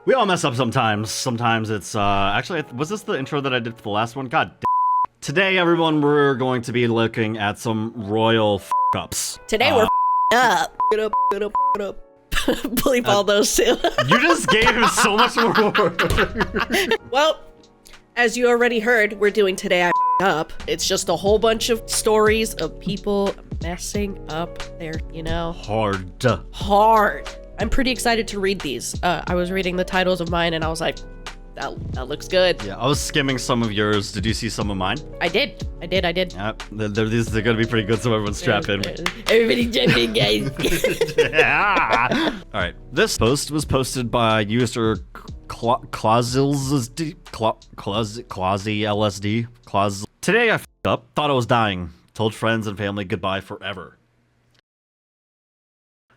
We all mess up sometimes. Sometimes it's, actually, was this the intro that I did for the last one? God damn. Today, everyone, we're going to be looking at some royal f***ups. Today we're up. Get up, get up, get up. Bleep all those too. You just gave him so much more. Well, as you already heard, we're doing Today I Up. It's just a whole bunch of stories of people messing up their, hard. I'm pretty excited to read these. I was reading the titles of mine and I was like, that looks good. Yeah, I was skimming some of yours. Did you see some of mine? I did. Yep, they're gonna be pretty good, so everyone's strap in. Everybody jump in, guys. Yeah. All right, this post was posted by user Clausy LSD. Today I f***ed up, thought I was dying, told friends and family goodbye forever.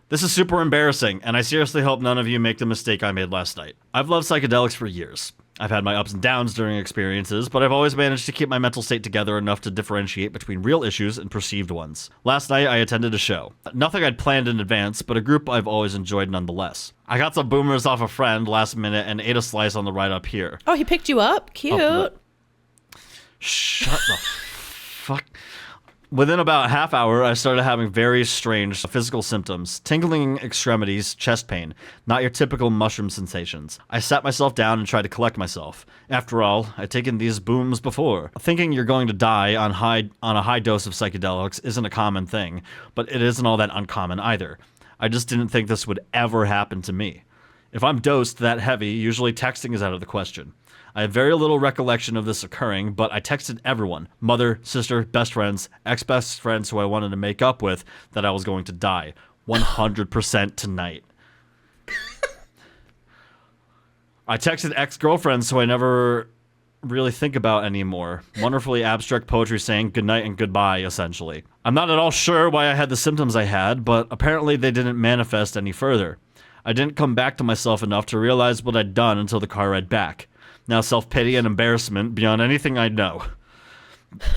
This is super embarrassing, and I seriously hope none of you make the mistake I made last night. I've loved psychedelics for years. I've had my ups and downs during experiences, but I've always managed to keep my mental state together enough to differentiate between real issues and perceived ones. Last night, I attended a show. Nothing I'd planned in advance, but a group I've always enjoyed nonetheless. I got some boomers off a friend last minute and ate a slice on the ride up here. Oh, he picked you up? Cute. Shut the fuck. Within about a half hour, I started having very strange physical symptoms. Tingling extremities, chest pain. Not your typical mushroom sensations. I sat myself down and tried to collect myself. After all, I'd taken these booms before. Thinking you're going to die on a high dose of psychedelics isn't a common thing, but it isn't all that uncommon either. I just didn't think this would ever happen to me. If I'm dosed that heavy, usually texting is out of the question. I have very little recollection of this occurring, but I texted everyone, mother, sister, best friends, ex-best friends who I wanted to make up with, that I was going to die. 100% tonight. I texted ex-girlfriends who I never really think about anymore. Wonderfully abstract poetry saying goodnight and goodbye, essentially. I'm not at all sure why I had the symptoms I had, but apparently they didn't manifest any further. I didn't come back to myself enough to realize what I'd done until the car ride back. Now self-pity and embarrassment beyond anything I know.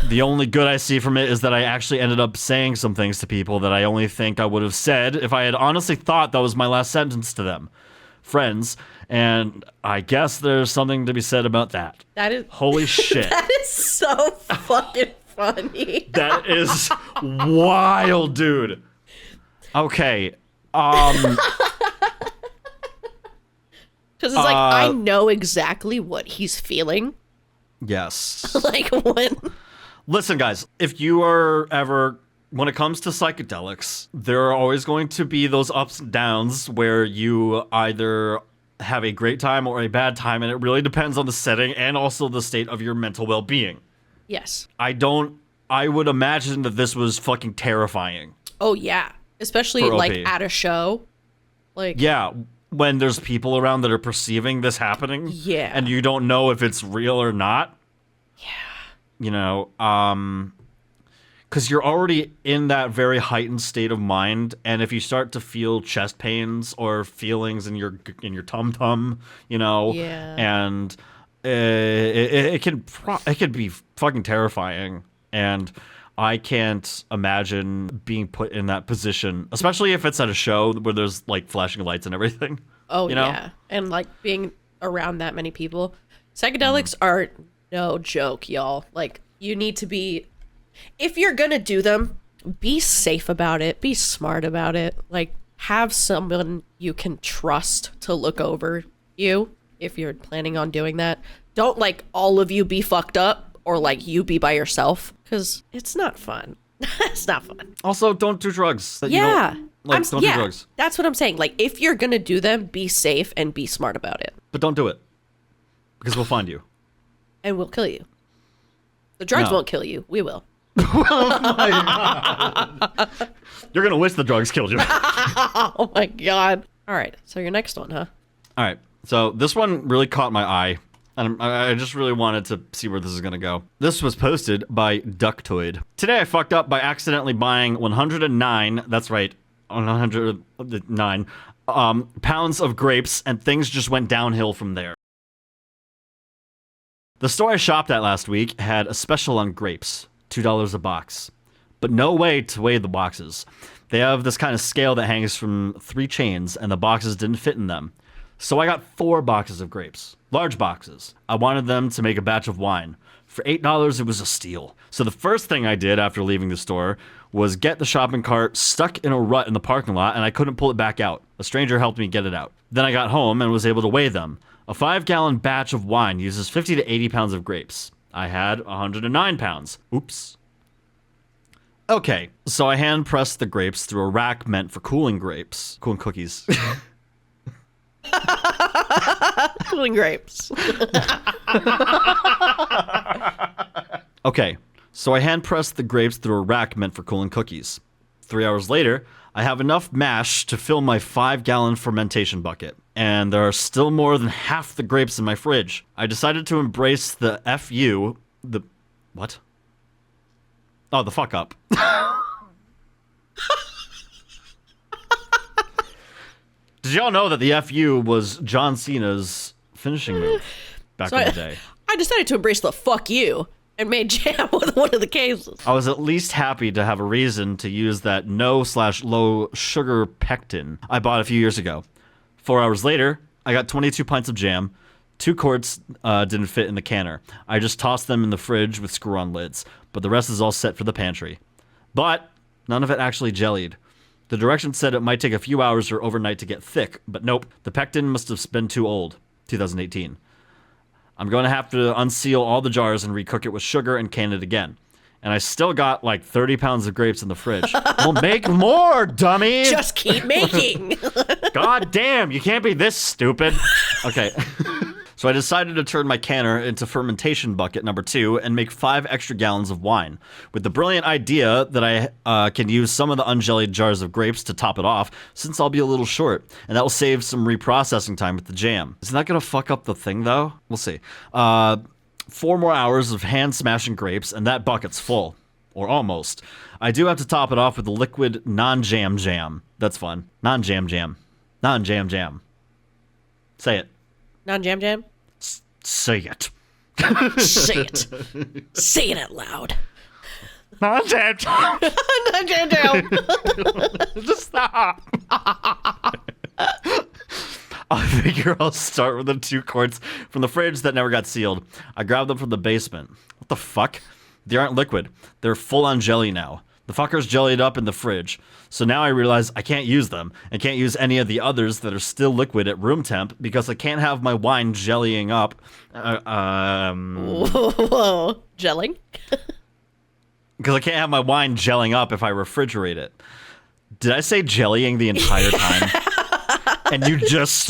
The only good I see from it is that I actually ended up saying some things to people that I only think I would have said if I had honestly thought that was my last sentence to them. Friends, and I guess there's something to be said about that. That is... Holy shit. That is so fucking funny. That is wild, dude. Okay, Because it's like, I know exactly what he's feeling. Yes. Like, when... Listen, guys, if you are ever... When it comes to psychedelics, there are always going to be those ups and downs where you either have a great time or a bad time, and it really depends on the setting and also the state of your mental well-being. Yes. I would imagine that this was fucking terrifying. Oh, yeah. Especially, like, at a show. Like... Yeah. When there's people around that are perceiving this happening, yeah, and you don't know if it's real or not, because you're already in that very heightened state of mind, and if you start to feel chest pains or feelings in your tum-tum, and it could be fucking terrifying, and I can't imagine being put in that position, especially if it's at a show where there's like flashing lights and everything. Oh, yeah. And like being around that many people. Psychedelics are no joke, y'all. Like, you need to be, if you're gonna do them, be safe about it, be smart about it. Like, have someone you can trust to look over you if you're planning on doing that. Don't like all of you be fucked up. Or like you be by yourself, because it's not fun. It's not fun. Also, don't do drugs. Don't do drugs. That's what I'm saying. Like, if you're gonna do them, be safe and be smart about it. But don't do it, because we'll find you. And we'll kill you. The drugs won't kill you. We will. Oh my God. You're gonna wish the drugs killed you. Oh my God. All right. So your next one, huh? All right. So this one really caught my eye. And I just really wanted to see where this is going to go. This was posted by Ductoid. Today I fucked up by accidentally buying 109, that's right, 109 pounds of grapes, and things just went downhill from there. The store I shopped at last week had a special on grapes, $2 a box. But no way to weigh the boxes. They have this kind of scale that hangs from 3 chains, and the boxes didn't fit in them. So I got 4 boxes of grapes, large boxes. I wanted them to make a batch of wine. For $8, it was a steal. So the first thing I did after leaving the store was get the shopping cart stuck in a rut in the parking lot, and I couldn't pull it back out. A stranger helped me get it out. Then I got home and was able to weigh them. A 5-gallon batch of wine uses 50 to 80 pounds of grapes. I had 109 pounds. Oops. Okay, so I hand pressed the grapes through a rack meant for cooling grapes. Cooling cookies. Cooling grapes. Okay, so I hand pressed the grapes through a rack meant for cooling cookies. 3 hours later, I have enough mash to fill my 5-gallon fermentation bucket. And there are still more than half the grapes in my fridge. I decided to embrace the FU. The... what? Oh, the fuck up. Did y'all know that the FU was John Cena's finishing move back in the day? I decided to embrace the fuck you and made jam with one of the cases. I was at least happy to have a reason to use that no/low sugar pectin I bought a few years ago. 4 hours later, I got 22 pints of jam. 2 quarts didn't fit in the canner. I just tossed them in the fridge with screw-on lids, but the rest is all set for the pantry. But none of it actually jellied. The directions said it might take a few hours or overnight to get thick, but nope. The pectin must have been too old. 2018. I'm going to have to unseal all the jars and recook it with sugar and can it again. And I still got like 30 pounds of grapes in the fridge. Well, make more, dummy! Just keep making. God damn, you can't be this stupid. Okay. So I decided to turn my canner into fermentation bucket number 2 and make 5 extra gallons of wine, with the brilliant idea that I can use some of the unjellied jars of grapes to top it off, since I'll be a little short, and that will save some reprocessing time with the jam. Isn't that gonna fuck up the thing, though? We'll see. 4 more hours of hand-smashing grapes, and that bucket's full. Or almost. I do have to top it off with a liquid non-jam jam. That's fun. Non-jam jam. Non-jam jam. Say it. Non-jam jam? Say it. Say it. Say it out loud. Non-jam jam. Non-jam jam. Just stop. I figure I'll start with the 2 quarts from the fridge that never got sealed. I grabbed them from the basement. What the fuck? They aren't liquid. They're full on jelly now. The fucker's jellied up in the fridge. So now I realize I can't use them. I can't use any of the others that are still liquid at room temp because I can't have my wine jellying up. Whoa. Gelling? Because I can't have my wine gelling up if I refrigerate it. Did I say jellying the entire time? And you just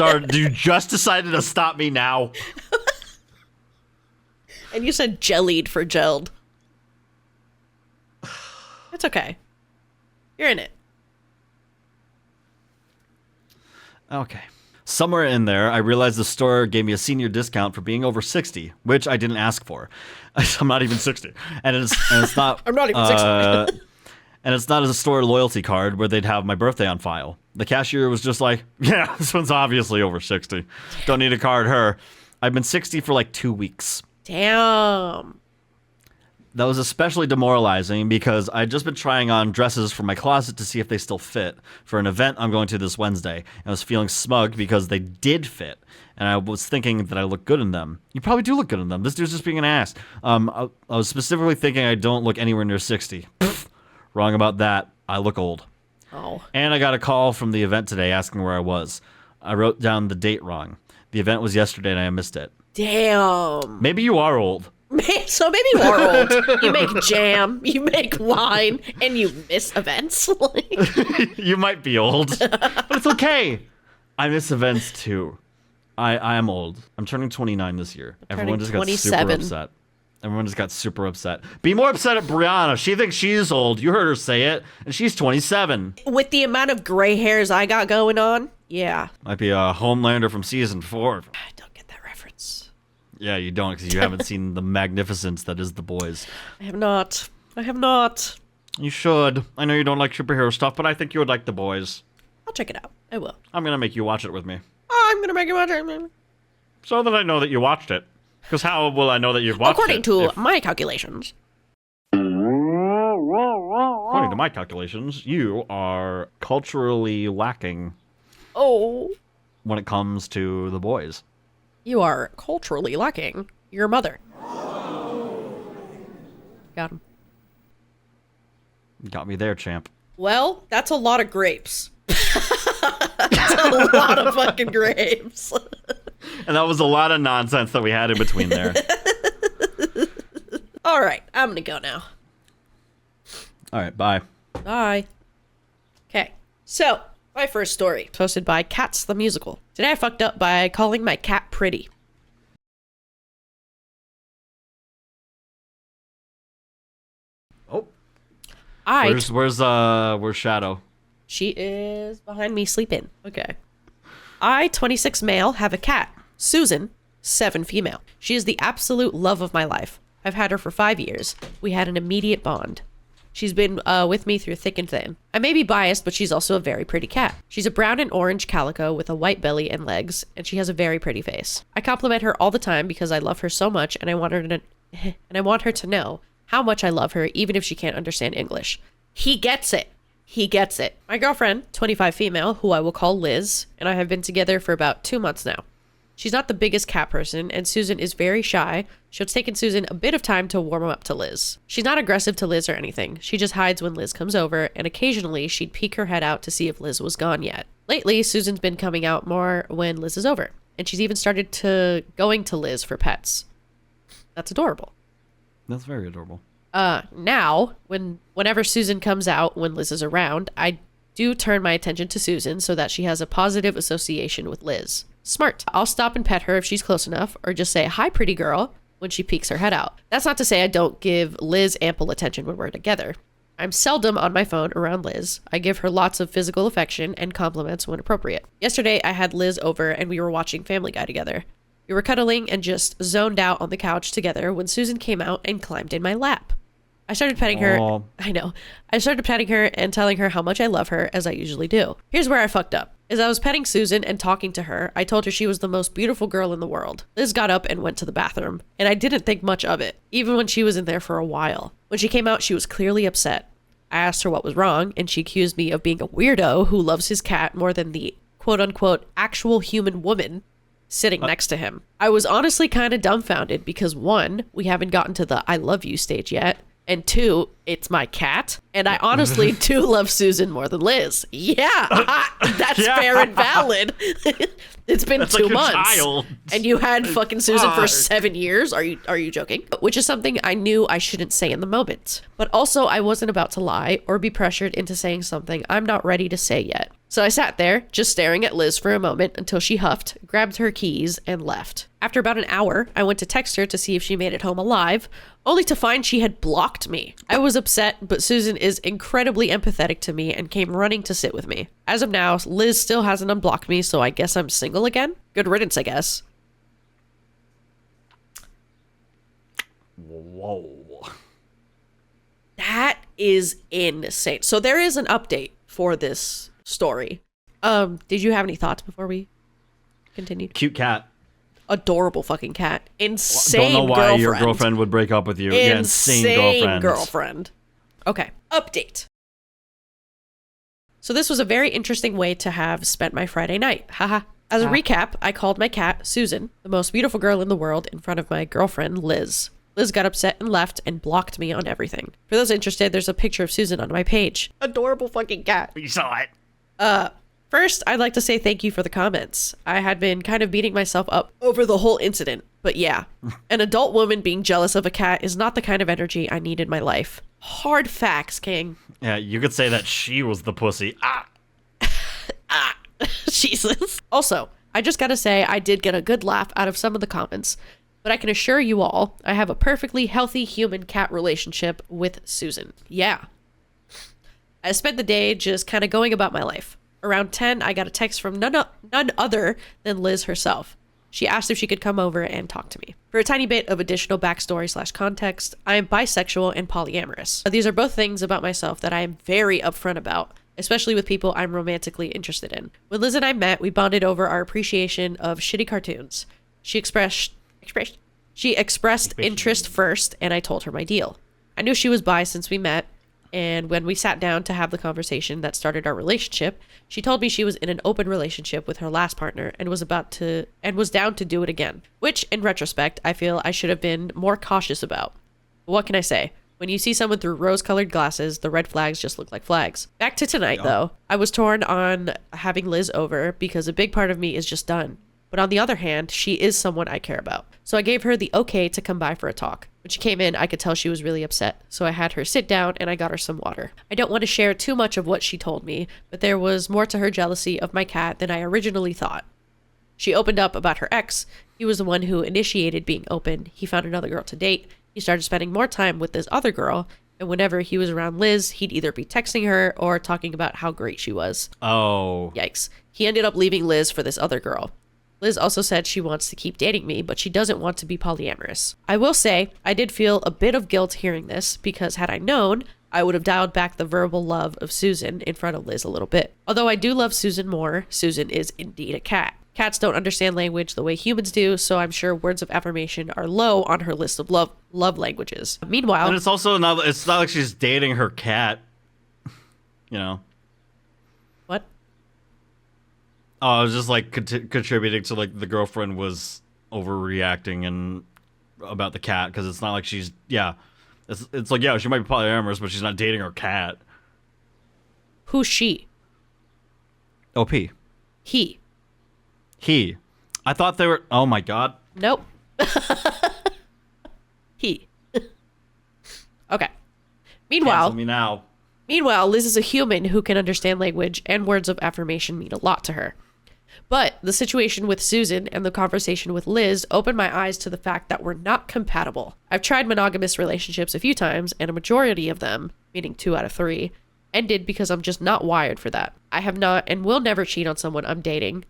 decided to stop me now? And you said jellied for gelled. It's okay. You're in it. Okay. Somewhere in there, I realized the store gave me a senior discount for being over 60, which I didn't ask for. I'm not even 60. And it's not... I'm not even 60. And it's not as a store loyalty card where they'd have my birthday on file. The cashier was just like, yeah, this one's obviously over 60. Don't need to card her. I've been 60 for like 2 weeks. Damn. That was especially demoralizing because I'd just been trying on dresses from my closet to see if they still fit for an event I'm going to this Wednesday. And I was feeling smug because they did fit. And I was thinking that I look good in them. You probably do look good in them. This dude's just being an ass. I was specifically thinking I don't look anywhere near 60. Pfft, wrong about that. I look old. Oh. And I got a call from the event today asking where I was. I wrote down the date wrong. The event was yesterday and I missed it. Damn. Maybe you are old. So maybe you are old. You make jam, you make wine, and you miss events. You might be old, but it's okay. I miss events too. I am old. I'm turning 29 this year. Everyone just got 27. super upset. Everyone just got super upset. Be more upset at Brianna. She thinks she's old. You heard her say it, and she's 27. With the amount of gray hairs I got going on, yeah. Might be a Homelander from season 4. I don't get that reference. Yeah, you don't, because you haven't seen the magnificence that is The Boys. I have not. You should. I know you don't like superhero stuff, but I think you would like The Boys. I'll check it out. I will. I'm going to make you watch it with me. Oh, I'm gonna make you watch it. So that I know that you watched it. Because how will I know that you've watched According it? to my calculations. According to my calculations, you are culturally lacking. Oh. when it comes to the boys. You are culturally lacking your mother. Got him. Got me there, champ. Well, that's a lot of grapes. That's a lot of fucking grapes. And that was a lot of nonsense that we had in between there. All right, I'm gonna go now. All right, bye. Bye. Okay, so my first story, posted by Cats the Musical. Today I fucked up by calling my cat pretty. Oh, I where's Shadow? She is behind me sleeping. Okay. I, 26 male, have a cat. Susan, 7 female. She is the absolute love of my life. I've had her for 5 years. We had an immediate bond. She's been with me through thick and thin. I may be biased, but she's also a very pretty cat. She's a brown and orange calico with a white belly and legs, and she has a very pretty face. I compliment her all the time because I love her so much, and I want her to know how much I love her, even if she can't understand English. He gets it. He gets it. My girlfriend, 25 female, who I will call Liz, and I have been together for about 2 months now. She's not the biggest cat person, and Susan is very shy, so it's taken Susan a bit of time to warm up to Liz. She's not aggressive to Liz or anything. She just hides when Liz comes over, and occasionally she'd peek her head out to see if Liz was gone yet. Lately, Susan's been coming out more when Liz is over, and she's even started going to Liz for pets. That's adorable. That's very adorable. Now, whenever Susan comes out when Liz is around, I do turn my attention to Susan so that she has a positive association with Liz. Smart. I'll stop and pet her if she's close enough, or just say, "Hi, pretty girl," when she peeks her head out. That's not to say I don't give Liz ample attention when we're together. I'm seldom on my phone around Liz. I give her lots of physical affection and compliments when appropriate. Yesterday, I had Liz over and we were watching Family Guy together. We were cuddling and just zoned out on the couch together when Susan came out and climbed in my lap. I started petting her. Aww. I know. I started petting her and telling her how much I love her, as I usually do. Here's where I fucked up. As I was petting Susan and talking to her, I told her she was the most beautiful girl in the world. Liz got up and went to the bathroom, and I didn't think much of it, even when she was in there for a while. When she came out, she was clearly upset. I asked her what was wrong, and she accused me of being a weirdo who loves his cat more than the quote-unquote actual human woman sitting next to him. I was honestly kind of dumbfounded because 1, we haven't gotten to the I love you stage yet, and 2, it's my cat. And I honestly do love Susan more than Liz. Yeah, that's fair and valid. It's been that's 2 like months. Child. And you had fucking Susan for 7 years. Are you joking? Which is something I knew I shouldn't say in the moment. But also I wasn't about to lie or be pressured into saying something I'm not ready to say yet. So I sat there, just staring at Liz for a moment until she huffed, grabbed her keys, and left. After about an hour, I went to text her to see if she made it home alive, only to find she had blocked me. I was upset, but Susan is incredibly empathetic to me and came running to sit with me. As of now, Liz still hasn't unblocked me, so I guess I'm single again? Good riddance, I guess. Whoa. That is insane. So there is an update for this story. Did you have any thoughts before we continued? Cute cat. Adorable fucking cat. Insane. Don't know why girlfriend. your girlfriend would break up with you. Insane girlfriend. Okay. Update. So this was a very interesting way to have spent my Friday night. Haha. As a recap, I called my cat Susan, the most beautiful girl in the world, in front of my girlfriend Liz. Liz got upset and left and blocked me on everything. For those interested, there's a picture of Susan on my page. Adorable fucking cat. You saw it. First, I'd like to say thank you for the comments. I had been kind of beating myself up over the whole incident. But yeah, an adult woman being jealous of a cat is not the kind of energy I need in my life. Hard facts, King. Yeah, you could say that she was the pussy. Jesus. Also, I just gotta say I did get a good laugh out of some of the comments. But I can assure you all, I have a perfectly healthy human-cat relationship with Susan. Yeah. I spent the day just kind of going about my life. Around 10, I got a text from none other than Liz herself. She asked if she could come over and talk to me. For a tiny bit of additional backstory / context, I am bisexual and polyamorous. These are both things about myself that I am very upfront about, especially with people I'm romantically interested in. When Liz and I met, we bonded over our appreciation of shitty cartoons. She expressed interest first, and I told her my deal. I knew she was bi since we met. And when we sat down to have the conversation that started our relationship, she told me she was in an open relationship with her last partner and was down to do it again, which in retrospect, I feel I should have been more cautious about. But what can I say? When you see someone through rose-colored glasses, the red flags just look like flags. Back to tonight, though. I was torn on having Liz over because a big part of me is just done. But on the other hand, she is someone I care about. So I gave her the okay to come by for a talk. When she came in, I could tell she was really upset. So I had her sit down and I got her some water. I don't want to share too much of what she told me, but there was more to her jealousy of my cat than I originally thought. She opened up about her ex. He was the one who initiated being open. He found another girl to date. He started spending more time with this other girl. And whenever he was around Liz, he'd either be texting her or talking about how great she was. Oh. Yikes. He ended up leaving Liz for this other girl. Liz also said she wants to keep dating me, but she doesn't want to be polyamorous. I will say, I did feel a bit of guilt hearing this, because had I known, I would have dialed back the verbal love of Susan in front of Liz a little bit. Although I do love Susan more, Susan is indeed a cat. Cats don't understand language the way humans do, so I'm sure words of affirmation are low on her list of love languages. Meanwhile... And it's also not, it's not like she's dating her cat, you know? What? Oh, I was just like contributing to like the girlfriend was overreacting and about the cat, because it's not like she's it's like, yeah, she might be polyamorous, but she's not dating her cat. Who's she? OP. He. I thought they were. Oh my god. Nope. He. Okay. Cancel me now. Meanwhile, Liz is a human who can understand language, and words of affirmation mean a lot to her. But the situation with Susan and the conversation with Liz opened my eyes to the fact that we're not compatible. I've tried monogamous relationships a few times, and a majority of them, meaning 2 out of 3, ended because I'm just not wired for that. I have not and will never cheat on someone I'm dating.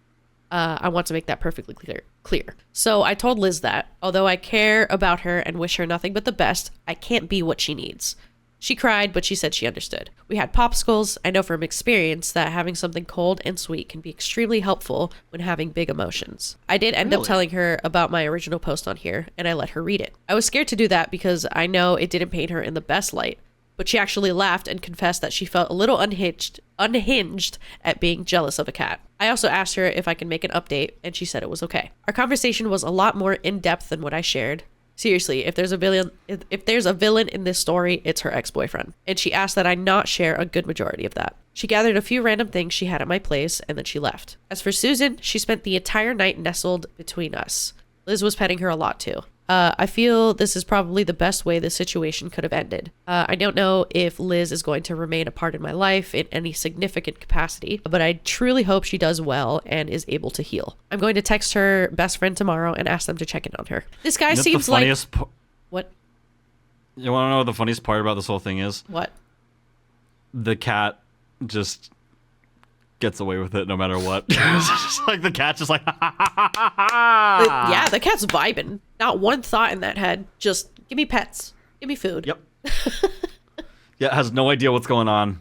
I want to make that perfectly clear. So I told Liz that, although I care about her and wish her nothing but the best, I can't be what she needs. She cried, but she said she understood. We had popsicles. I know from experience that having something cold and sweet can be extremely helpful when having big emotions. I did end up telling her about my original post on here, and I let her read it. I was scared to do that because I know it didn't paint her in the best light, but she actually laughed and confessed that she felt a little unhinged at being jealous of a cat. I also asked her if I could make an update, and she said it was okay. Our conversation was a lot more in-depth than what I shared. Seriously, if there's a villain in this story, it's her ex-boyfriend. And she asked that I not share a good majority of that. She gathered a few random things she had at my place, and then she left. As for Susan, she spent the entire night nestled between us. Liz was petting her a lot too. I feel this is probably the best way this situation could have ended. I don't know if Liz is going to remain a part of my life in any significant capacity, but I truly hope she does well and is able to heal. I'm going to text her best friend tomorrow and ask them to check in on her. This guy seems like... What? You want to know what the funniest part about this whole thing is? What? The cat just gets away with it no matter what. It's just like the cat's just like, yeah, the cat's vibing. Not one thought in that head. Just give me pets. Give me food. Yep. Yeah, has no idea what's going on.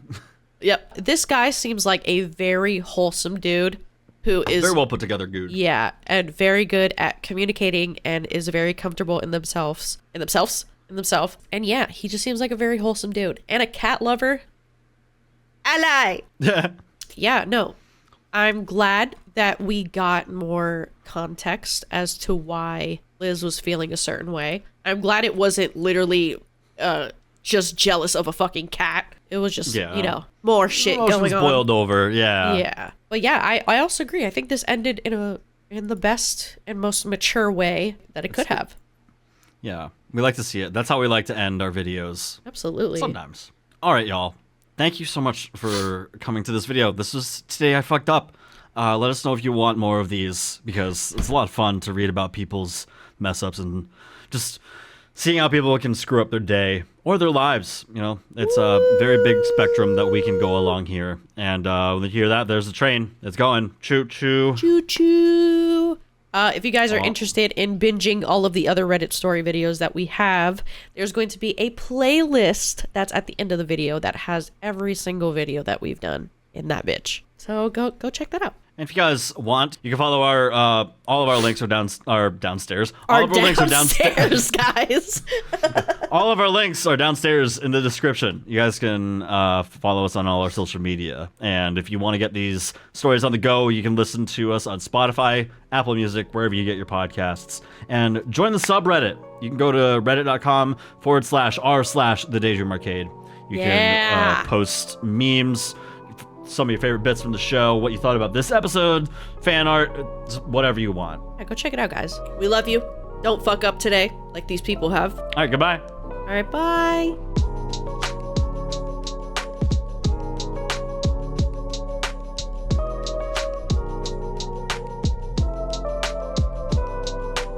Yep. This guy seems like a very wholesome dude who is very well put together dude. Yeah, and very good at communicating and is very comfortable in themselves. And yeah, he just seems like a very wholesome dude. And a cat lover. Ally. Yeah, no. I'm glad that we got more context as to why Liz was feeling a certain way. I'm glad it wasn't literally just jealous of a fucking cat. It was just, more shit going on. Boiled over, yeah. Yeah. But yeah, I also agree. I think this ended in the best and most mature way that it could have. Yeah. We like to see it. That's how we like to end our videos. Absolutely. Sometimes. All right, y'all. Thank you so much for coming to this video. This was Today I Fucked Up. Let us know if you want more of these, because it's a lot of fun to read about people's mess ups and just seeing how people can screw up their day or their lives. You know, it's a very big spectrum that we can go along here. And when you hear that, there's a train. It's going. Choo choo. Choo choo. If you guys are interested in binging all of the other Reddit story videos that we have, there's going to be a playlist that's at the end of the video that has every single video that we've done in that bitch. So go check that out. And if you guys want, you can follow our all of our links are downstairs. All of our links are downstairs, guys. All of our links are downstairs in the description. You guys can follow us on all our social media. And if you want to get these stories on the go, you can listen to us on Spotify, Apple Music, wherever you get your podcasts. And join the subreddit. You can go to reddit.com/r/the Daydream Arcade. You can post memes, some of your favorite bits from the show, what you thought about this episode, fan art, whatever you want. Yeah, go check it out, guys. We love you. Don't fuck up today like these people have. All right, goodbye. All right, bye.